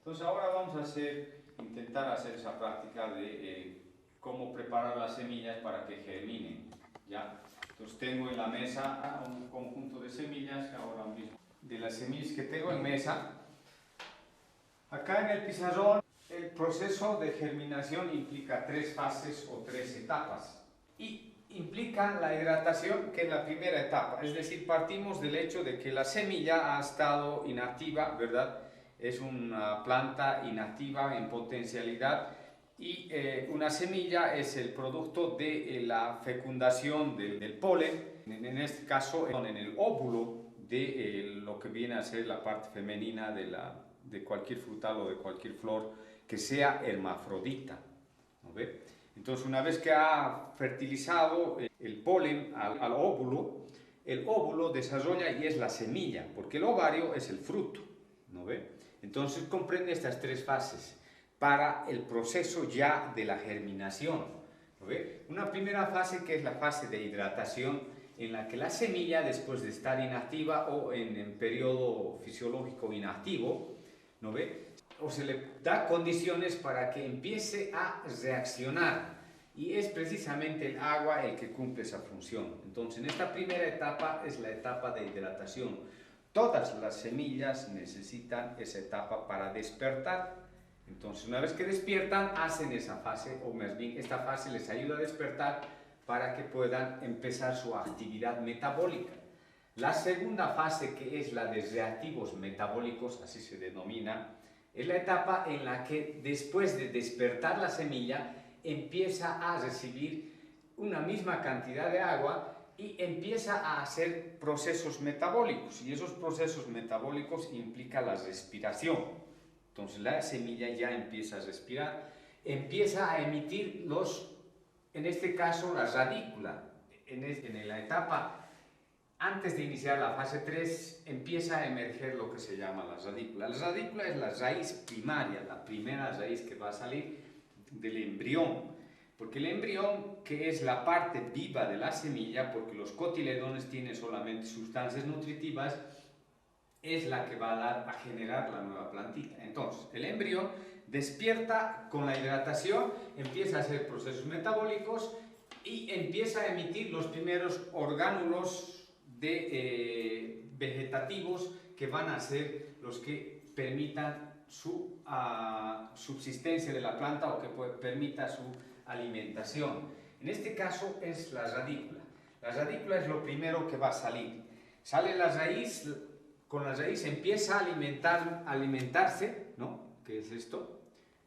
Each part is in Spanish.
Entonces ahora vamos a intentar hacer esa práctica de cómo preparar las semillas para que germinen, ¿ya? Entonces tengo en la mesa un conjunto de semillas ahora mismo. De las semillas que tengo en mesa, acá en el pizarrón, el proceso de germinación implica 3 fases o 3 etapas y implican la hidratación, que es la primera etapa, es decir, partimos del hecho de que la semilla ha estado inactiva, ¿verdad? Es una planta inactiva en potencialidad y una semilla es el producto de la fecundación del polen, en este caso en el óvulo de lo que viene a ser la parte femenina de cualquier frutal o de cualquier flor que sea hermafrodita, ¿no ve? Entonces, una vez que ha fertilizado el polen al óvulo, el óvulo desarrolla y es la semilla, porque el ovario es el fruto, ¿no ve? Entonces comprende estas 3 fases para el proceso ya de la germinación, ¿no ve? Una primera fase que es la fase de hidratación, en la que la semilla, después de estar inactiva o en periodo fisiológico inactivo, ¿no ve?, o se le da condiciones para que empiece a reaccionar, y es precisamente el agua el que cumple esa función. Entonces, en esta primera etapa es la etapa de hidratación. Todas las semillas necesitan esa etapa para despertar. Entonces, una vez que despiertan, hacen esa fase, o más bien esta fase les ayuda a despertar para que puedan empezar su actividad metabólica. La segunda fase, que es la de reactivos metabólicos, así se denomina, es la etapa en la que después de despertar la semilla empieza a recibir una misma cantidad de agua y empieza a hacer procesos metabólicos, y esos procesos metabólicos implican la respiración. Entonces la semilla ya empieza a respirar, empieza a emitir en este caso la radícula. En la etapa antes de iniciar la fase 3 empieza a emerger lo que se llama la radícula. La radícula es la raíz primaria, la primera raíz que va a salir del embrión, porque el embrión, que es la parte viva de la semilla, porque los cotiledones tienen solamente sustancias nutritivas, es la que va a generar la nueva plantita. Entonces, el embrión despierta con la hidratación, empieza a hacer procesos metabólicos y empieza a emitir los primeros orgánulos vegetativos que van a ser los que permitan su subsistencia de la planta o que permita su alimentación. En este caso es la radícula. La radícula es lo primero que va a salir. Sale la raíz, con la raíz empieza a alimentarse, ¿no? ¿Qué es esto?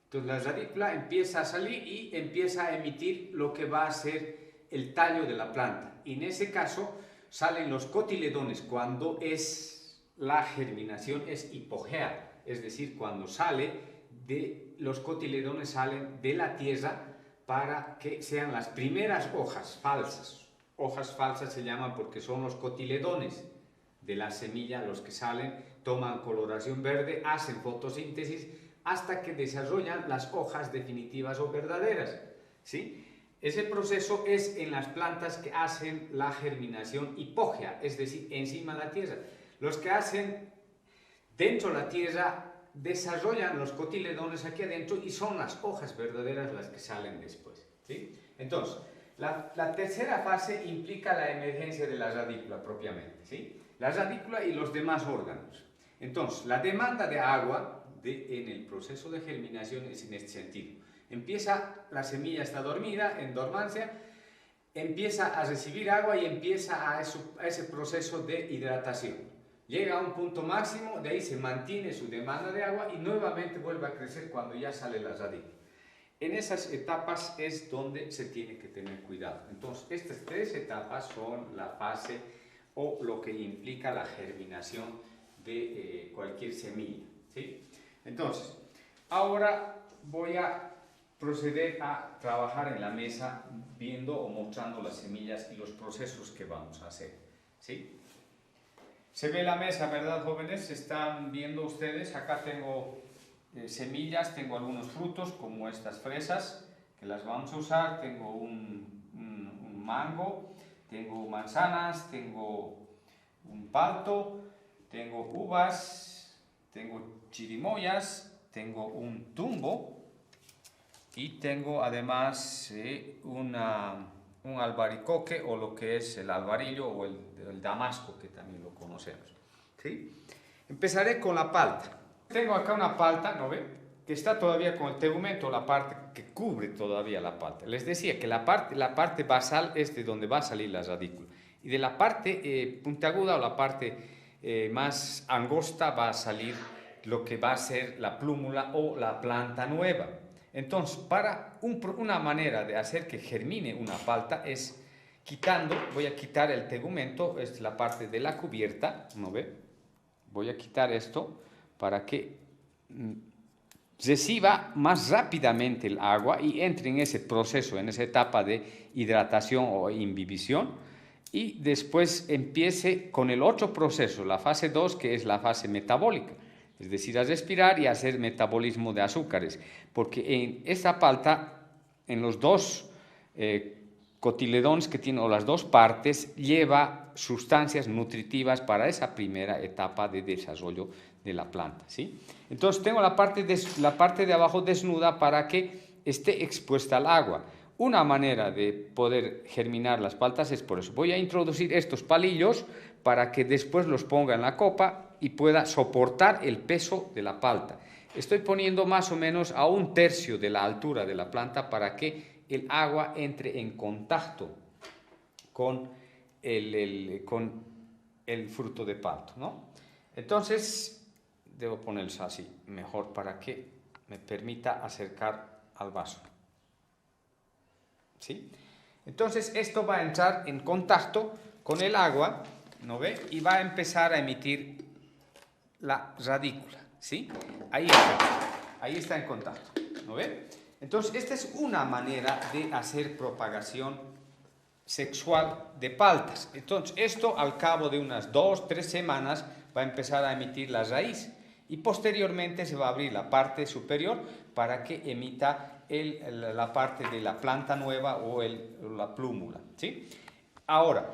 Entonces la radícula empieza a salir y empieza a emitir lo que va a ser el tallo de la planta. Y en ese caso salen los cotiledones cuando la germinación es hipogea, es decir, cuando los cotiledones salen de la tierra para que sean las primeras hojas falsas. Hojas falsas se llaman porque son los cotiledones de la semilla los que salen, toman coloración verde, hacen fotosíntesis hasta que desarrollan las hojas definitivas o verdaderas, ¿sí? Ese proceso es en las plantas que hacen la germinación hipógea, es decir, encima de la tierra. Los que hacen dentro de la tierra desarrollan los cotiledones aquí adentro y son las hojas verdaderas las que salen después, ¿sí? Entonces, la tercera fase implica la emergencia de la radícula propiamente, ¿sí? La radícula y los demás órganos. Entonces, la demanda de agua en el proceso de germinación es en este sentido. La semilla está dormida, en dormancia, empieza a recibir agua y empieza a ese proceso de hidratación. Llega a un punto máximo, de ahí se mantiene su demanda de agua y nuevamente vuelve a crecer cuando ya sale la radícula. En esas etapas es donde se tiene que tener cuidado. Entonces, estas 3 etapas son la fase o lo que implica la germinación de cualquier semilla, ¿sí? Entonces, ahora voy a proceder a trabajar en la mesa viendo o mostrando las semillas y los procesos que vamos a hacer, ¿sí? Se ve la mesa, ¿verdad, jóvenes? Están viendo ustedes, acá tengo semillas, tengo algunos frutos como estas fresas que las vamos a usar, tengo un mango, tengo manzanas, tengo un palto, tengo uvas, tengo chirimoyas, tengo un tumbo y tengo además un albaricoque, o lo que es el albarillo o el damasco, que también lo conocemos. ¿Sí? Empezaré con la palta. Tengo acá una palta, ¿no ve? Que está todavía con el tegumento, la parte que cubre todavía la palta. Les decía que la parte basal es de donde va a salir la radícula. Y de la parte puntiaguda o la parte más angosta va a salir lo que va a ser la plúmula o la planta nueva. Entonces, para una manera de hacer que germine una palta es voy a quitar el tegumento, es la parte de la cubierta, ¿no ve? Voy a quitar esto para que reciba más rápidamente el agua y entre en ese proceso, en esa etapa de hidratación o imbibición, y después empiece con el otro proceso, la fase 2, que es la fase metabólica, es decir, a respirar y a hacer metabolismo de azúcares, porque en esta palta, en los dos cotiledones que tiene, o las dos partes, lleva sustancias nutritivas para esa primera etapa de desarrollo de la planta, ¿sí? Entonces tengo la parte de abajo desnuda para que esté expuesta al agua. Una manera de poder germinar las paltas es por eso. Voy a introducir estos palillos para que después los ponga en la copa y pueda soportar el peso de la palta. Estoy poniendo más o menos a 1/3 de la altura de la planta para que el agua entre en contacto con el fruto de palta, ¿no? Entonces, debo ponerlos así, mejor para que me permita acercar al vaso. ¿Sí? Entonces, esto va a entrar en contacto con el agua, ¿no ve? Y va a empezar a emitir la radícula, ¿sí? Ahí está en contacto, ¿no ve? Entonces, esta es una manera de hacer propagación sexual de paltas. Entonces, esto al cabo de unas 2-3 semanas va a empezar a emitir la raíz y posteriormente se va a abrir la parte superior para que emita la parte de la planta nueva o la plúmula, ¿sí? Ahora,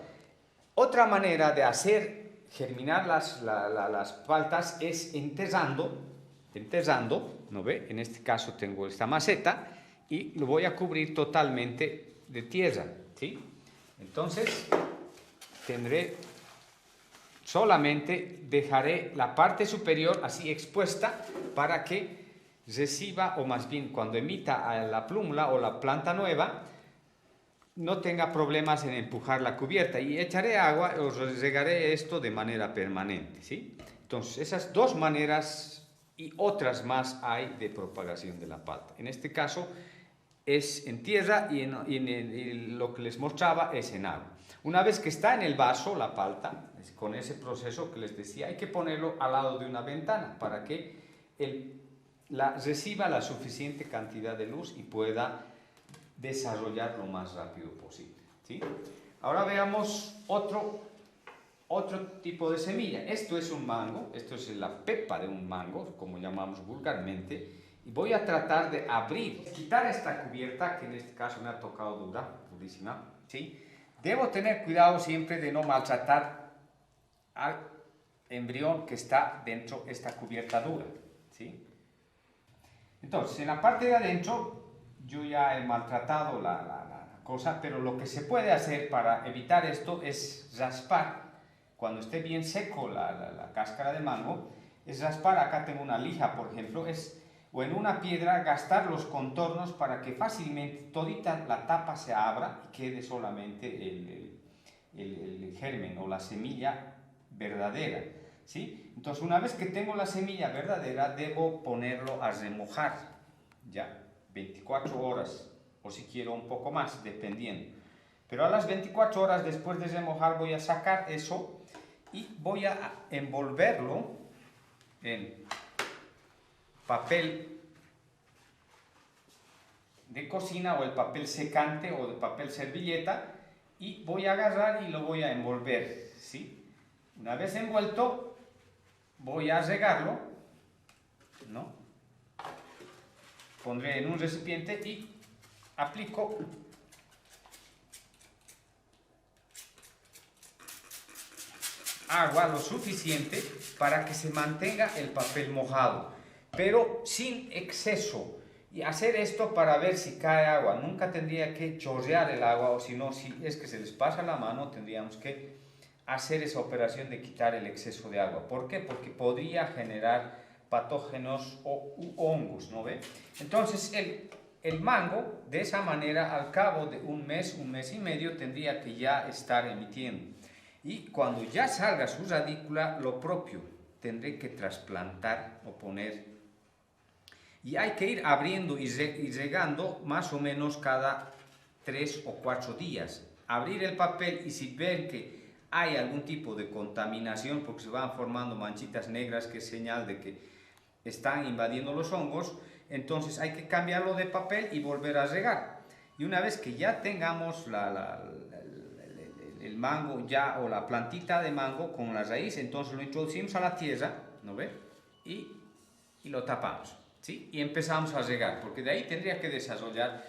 otra manera de hacer germinar las paltas es enterrando, ¿no ve? En este caso tengo esta maceta y lo voy a cubrir totalmente de tierra, ¿sí? Entonces, solamente dejaré la parte superior así expuesta para que reciba, o más bien cuando emita la plúmula o la planta nueva, no tenga problemas en empujar la cubierta, y echaré agua o regaré esto de manera permanente, ¿sí? Entonces, esas dos maneras y otras más hay de propagación de la palta. En este caso es en tierra y lo que les mostraba es en agua. Una vez que está en el vaso la palta, con ese proceso que les decía, hay que ponerlo al lado de una ventana para que reciba la suficiente cantidad de luz y pueda desarrollar lo más rápido posible, ¿sí? Ahora veamos otro tipo de semilla. Esto es un mango, esto es la pepa de un mango, como llamamos vulgarmente, y voy a tratar de quitar esta cubierta, que en este caso me ha tocado durísima, ¿sí? Debo tener cuidado siempre de no maltratar al embrión que está dentro de esta cubierta dura, ¿sí? Entonces, en la parte de adentro yo ya he maltratado la cosa, pero lo que se puede hacer para evitar esto es raspar. Cuando esté bien seco la cáscara de mango, es raspar. Acá tengo una lija, por ejemplo, o en una piedra gastar los contornos para que fácilmente todita la tapa se abra y quede solamente el germen o la semilla verdadera, ¿sí? Entonces, una vez que tengo la semilla verdadera, debo ponerlo a remojar, ya, 24 horas, o si quiero un poco más, dependiendo. Pero a las 24 horas después de remojar voy a sacar eso y voy a envolverlo en papel de cocina o el papel secante o de papel servilleta, y voy a agarrar y lo voy a envolver, ¿sí? Una vez envuelto, voy a regarlo, ¿no? Pondré en un recipiente y aplico agua lo suficiente para que se mantenga el papel mojado. pero sin exceso. Y hacer esto para ver si cae agua. Nunca tendría que chorrear el agua, o si no, si es que se les pasa la mano, tendríamos que hacer esa operación de quitar el exceso de agua. ¿Por qué? Porque podría generar patógenos o hongos, ¿no ve? Entonces, el mango, de esa manera, al cabo de un mes y medio, tendría que ya estar emitiendo. Y cuando ya salga su radícula, lo propio, tendré que trasplantar o poner. Y hay que ir abriendo y regando más o menos cada 3 o 4 días. Abrir el papel, y si ven que hay algún tipo de contaminación, porque se van formando manchitas negras, que es señal de que están invadiendo los hongos, entonces hay que cambiarlo de papel y volver a regar. Y una vez que ya tengamos el mango ya, o la plantita de mango con la raíz, entonces lo introducimos a la tierra, ¿no ve? Y lo tapamos, ¿sí? Y empezamos a regar, porque de ahí tendría que desarrollar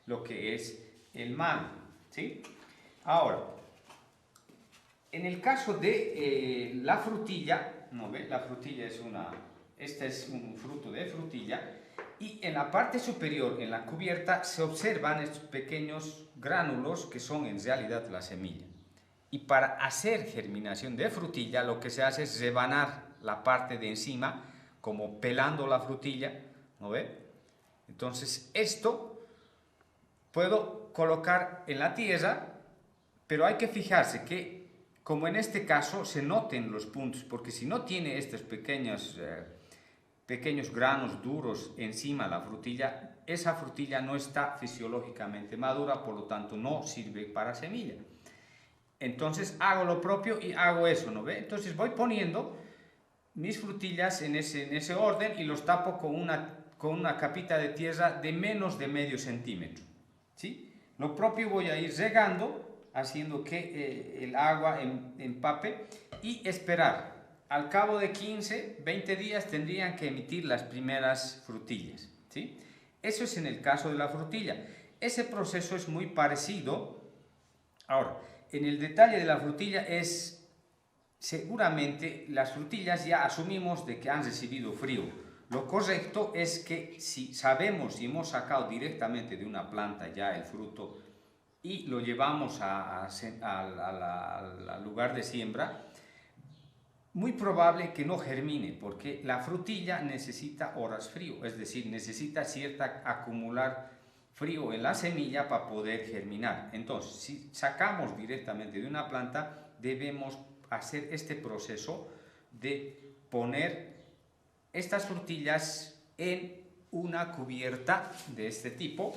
lo que es el mango, ¿sí? Ahora, en el caso de la frutilla, ¿no ve? La frutilla es este es un fruto de frutilla, y en la parte superior, en la cubierta, se observan estos pequeños gránulos que son en realidad la semilla. Y para hacer germinación de frutilla, lo que se hace es rebanar la parte de encima, como pelando la frutilla, ¿no ve? Entonces, esto puedo colocar en la tierra, pero hay que fijarse que, como en este caso, se noten los puntos, porque si no tiene estos pequeños granos duros encima la frutilla, esa frutilla no está fisiológicamente madura, por lo tanto no sirve para semilla. Entonces hago lo propio y hago eso, ¿no ve? Entonces voy poniendo mis frutillas en ese orden, y los tapo con una capita de tierra de menos de medio centímetro, ¿sí? Lo propio voy a ir regando, haciendo que el agua empape, y esperar. Al cabo de 15, 20 días tendrían que emitir las primeras frutillas, ¿sí? Eso es en el caso de la frutilla. Ese proceso es muy parecido. Ahora, en el detalle de la frutilla es, seguramente las frutillas ya asumimos de que han recibido frío. Lo correcto es que, si sabemos y hemos sacado directamente de una planta ya el fruto y lo llevamos al lugar de siembra, muy probable que no germine, porque la frutilla necesita horas frío, es decir, necesita acumular frío en la semilla para poder germinar. Entonces, si sacamos directamente de una planta, debemos hacer este proceso de poner estas frutillas en una cubierta de este tipo,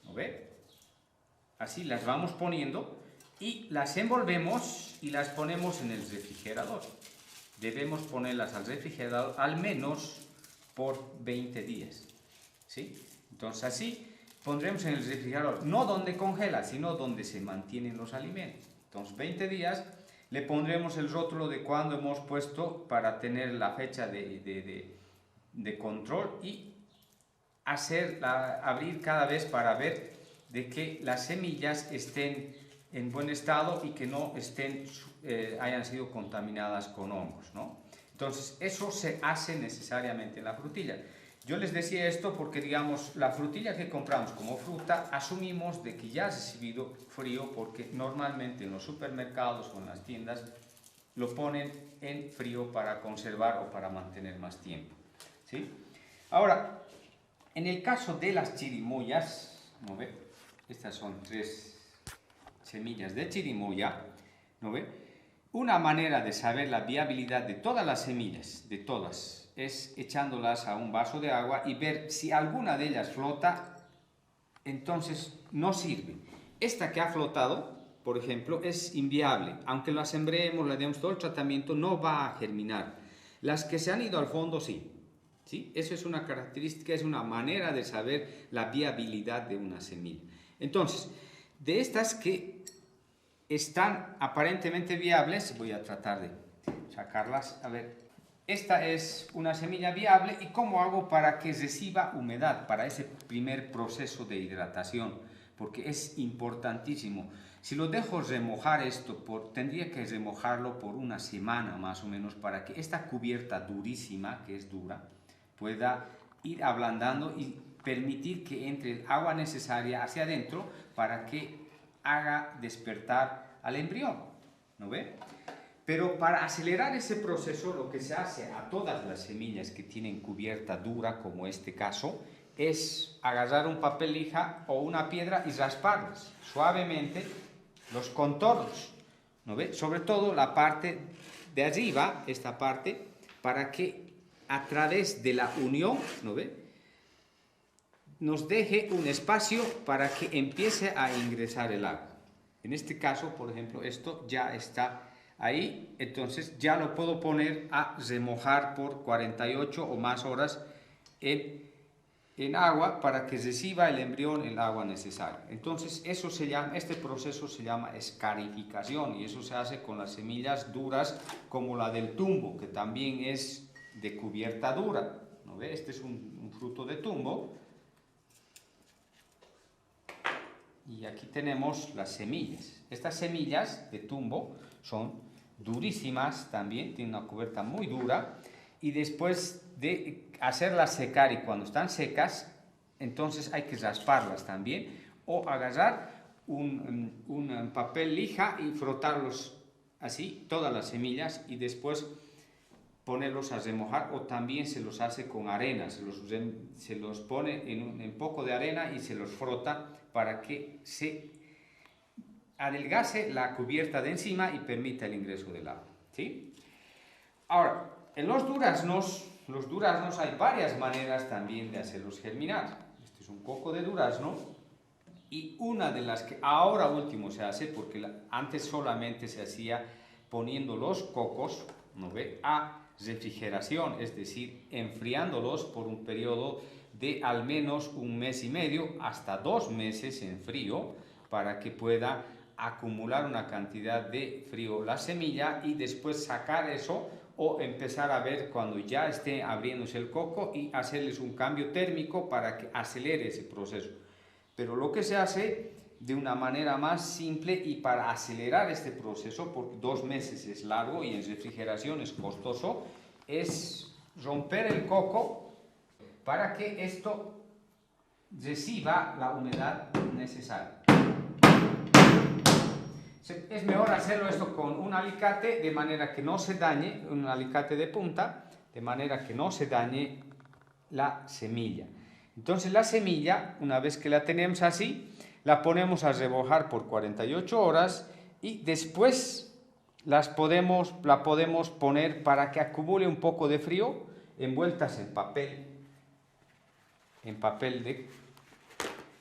¿no ve? Así las vamos poniendo y las envolvemos y las ponemos en el refrigerador. Debemos ponerlas al refrigerador al menos por 20 días, ¿sí? Entonces así pondremos en el refrigerador, no donde congela, sino donde se mantienen los alimentos. Entonces 20 días, le pondremos el rótulo de cuando hemos puesto para tener la fecha de control, y abrir cada vez para ver de que las semillas estén en buen estado y que no hayan sido contaminadas con hongos, ¿no? Entonces, eso se hace necesariamente en la frutilla. Yo les decía esto porque, digamos, la frutilla que compramos como fruta, asumimos de que ya ha recibido frío, porque normalmente en los supermercados o en las tiendas lo ponen en frío para conservar o para mantener más tiempo, ¿sí? Ahora, en el caso de las chirimoyas, ¿no ve? Estas son 3 semillas de chirimoya, ¿no ve? Una manera de saber la viabilidad de todas las semillas, de todas, es echándolas a un vaso de agua y ver si alguna de ellas flota, entonces no sirve. Esta que ha flotado, por ejemplo, es inviable. Aunque la sembremos, le demos todo el tratamiento, no va a germinar. Las que se han ido al fondo, sí. ¿Sí? Eso es una característica, es una manera de saber la viabilidad de una semilla. Entonces, de estas que están aparentemente viables, voy a tratar de sacarlas. A ver, esta es una semilla viable. ¿Y cómo hago para que reciba humedad, para ese primer proceso de hidratación? Porque es importantísimo. Si lo dejo remojar esto, tendría que remojarlo por una semana más o menos, para que esta cubierta durísima, que es dura, pueda ir ablandando y permitir que entre el agua necesaria hacia adentro para que haga despertar al embrión, ¿no ve? Pero para acelerar ese proceso, lo que se hace a todas las semillas que tienen cubierta dura, como este caso, es agarrar un papel lija o una piedra y rasparlas suavemente los contornos, ¿no ve? Sobre todo la parte de arriba, esta parte, para que a través de la unión, ¿no ve?, nos deje un espacio para que empiece a ingresar el agua. En este caso, por ejemplo, esto ya está ahí, entonces ya lo puedo poner a remojar por 48 o más horas en agua para que reciba el embrión el agua necesaria. Entonces eso se llama, este proceso se llama escarificación, y eso se hace con las semillas duras como la del tumbo, que también es de cubierta dura, ¿no ve? Este es un fruto de tumbo. Y aquí tenemos las semillas. Estas semillas de tumbo son durísimas también, tienen una cubierta muy dura, y después de hacerlas secar y cuando están secas, entonces hay que rasparlas también o agarrar un papel lija y frotarlos así, todas las semillas, y después ponerlos a remojar, o también se los hace con arena, se los pone en un poco de arena y se los frota para que se adelgace la cubierta de encima y permita el ingreso del agua, ¿sí? Ahora, en los duraznos hay varias maneras también de hacerlos germinar. Este es un coco de durazno, y una de las que ahora último se hace, porque antes solamente se hacía poniendo los cocos, ¿no ve?, a refrigeración, es decir, enfriándolos por un periodo de al menos 1 mes y medio hasta 2 meses en frío, para que pueda acumular una cantidad de frío la semilla y después sacar eso, o empezar a ver cuando ya esté abriéndose el coco y hacerles un cambio térmico para que acelere ese proceso. Pero lo que se hace de una manera más simple y para acelerar este proceso, porque 2 meses es largo y en refrigeración es costoso, es romper el coco para que esto reciba la humedad necesaria. Es mejor hacerlo esto con un alicate, de manera que no se dañe, un alicate de punta, de manera que no se dañe la semilla. Entonces la semilla, una vez que la tenemos así, la ponemos a remojar por 48 horas y después la podemos poner para que acumule un poco de frío, envueltas en papel de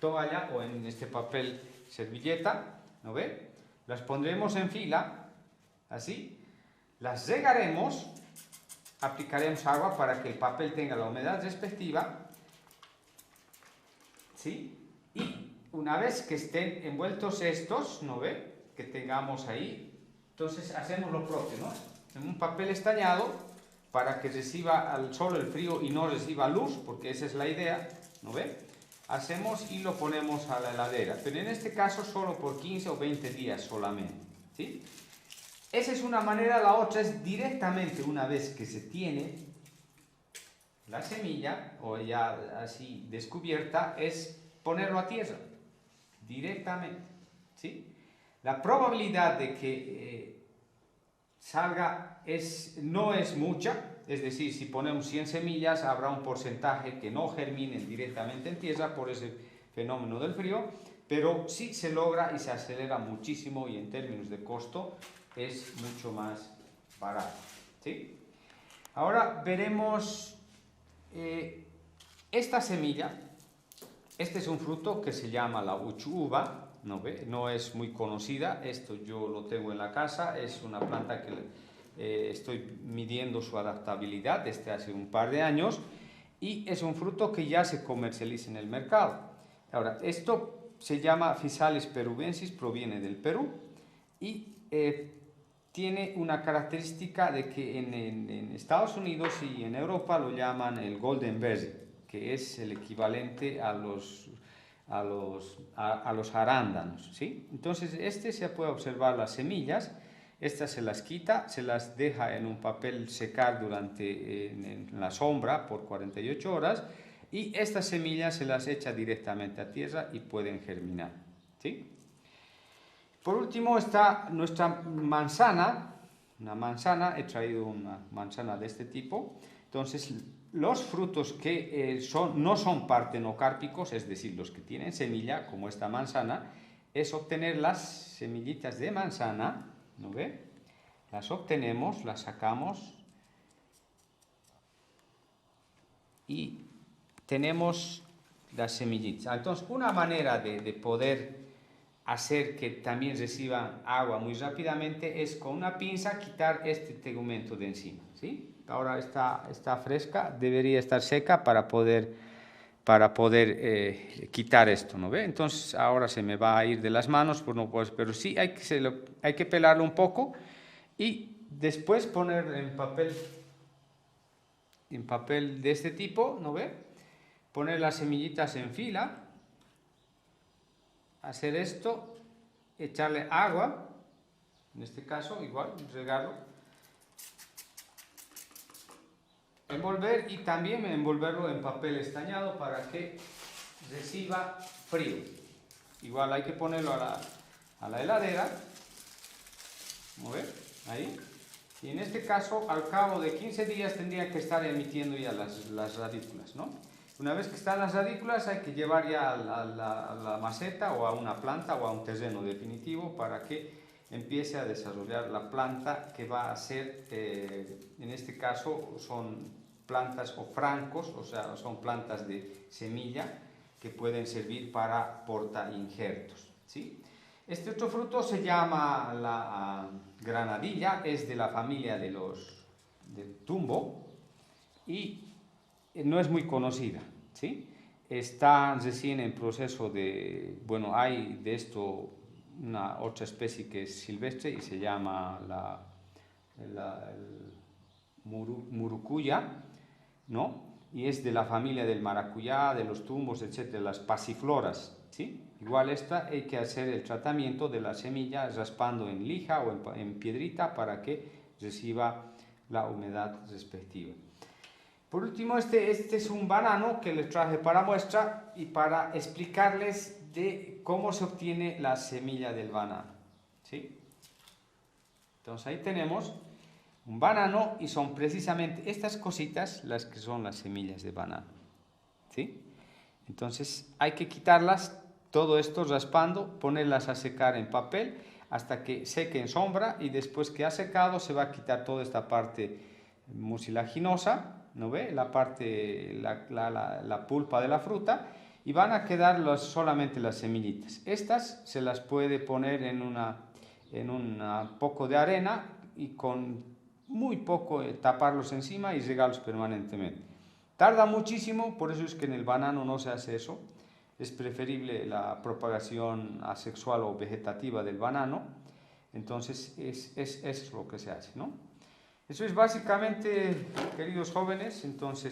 toalla o en este papel servilleta, ¿no ve? Las pondremos en fila, así, las regaremos, aplicaremos agua para que el papel tenga la humedad respectiva, ¿sí? Y una vez que estén envueltos estos, ¿no ve?, que tengamos ahí, entonces hacemos lo propio, ¿no? En un papel estañado, para que reciba solo el frío y no reciba luz, porque esa es la idea, ¿no ve? Hacemos y lo ponemos a la heladera, pero en este caso solo por 15 o 20 días solamente, ¿sí? Esa es una manera. La otra es directamente, una vez que se tiene la semilla, o ya así descubierta, es ponerlo a tierra, directamente, ¿sí? La probabilidad de que salga no es mucha, es decir, si ponemos 100 semillas, habrá un porcentaje que no germinen directamente en tierra por ese fenómeno del frío, pero sí se logra y se acelera muchísimo, y en términos de costo es mucho más barato, ¿sí? Ahora veremos esta semilla. Este es un fruto que se llama la uchuva, ¿no ve? No es muy conocida, esto yo lo tengo en la casa, es una planta que estoy midiendo su adaptabilidad desde hace un par de años, y es un fruto que ya se comercializa en el mercado. Ahora, esto se llama Physalis perubensis, proviene del Perú, y tiene una característica de que en Estados Unidos y en Europa lo llaman el golden berry, que es el equivalente a los arándanos, ¿sí? Entonces se puede observar las semillas. Estas se las quita, se las deja en un papel secar en la sombra por 48 horas y estas semillas se las echa directamente a tierra y pueden germinar, ¿sí? Por último está nuestra manzana, una manzana, he traído una manzana de este tipo. Entonces, los frutos que no son partenocárpicos, es decir, los que tienen semilla, como esta manzana, es obtener las semillitas de manzana, ¿no ve? Las obtenemos, las sacamos y tenemos las semillitas. Entonces, una manera de poder hacer que también reciban agua muy rápidamente es con una pinza quitar este tegumento de encima, ¿sí? Ahora está fresca, debería estar seca para poder quitar esto, ¿no ve? Entonces ahora se me va a ir de las manos, pues no puedo, pero sí hay que pelarlo un poco y después poner en papel de este tipo, ¿no ve? Poner las semillitas en fila, hacer esto, echarle agua, en este caso igual, regarlo, envolver y también envolverlo en papel estañado para que reciba frío. Igual hay que ponerlo a la heladera, ¿no ve? Ahí. Y en este caso, al cabo de 15 días tendría que estar emitiendo ya las radículas, ¿no? Una vez que están las radículas hay que llevar ya a la maceta o a una planta o a un terreno definitivo para que empiece a desarrollar la planta que va a ser, en este caso son plantas o francos, o sea, son plantas de semilla que pueden servir para portainjertos, ¿sí? Este otro fruto se llama la granadilla, es de la familia del tumbo y no es muy conocida, ¿sí? Está recién en proceso bueno, hay de esto una otra especie que es silvestre y se llama el murucuya, ¿no? Y es de la familia del maracuyá, de los tumbos, etcétera, las pasifloras, ¿sí? Igual hay que hacer el tratamiento de la semilla raspando en lija o en piedrita para que reciba la humedad respectiva. Por último, este es un banano que les traje para muestra y para explicarles de cómo se obtiene la semilla del banano, ¿sí? Entonces ahí tenemos un banano y son precisamente estas cositas las que son las semillas de banano, ¿sí? Entonces hay que quitarlas, todo esto raspando, ponerlas a secar en papel hasta que seque en sombra y después que ha secado se va a quitar toda esta parte mucilaginosa, ¿no ve? La pulpa de la fruta y van a quedar solamente las semillitas. Estas se las puede poner en un poco de arena y con muy poco taparlos encima y regarlos permanentemente. Tarda muchísimo, por eso es que en el banano no se hace eso. Es preferible la propagación asexual o vegetativa del banano. Entonces es lo que se hace, ¿no? Eso es básicamente, queridos jóvenes, entonces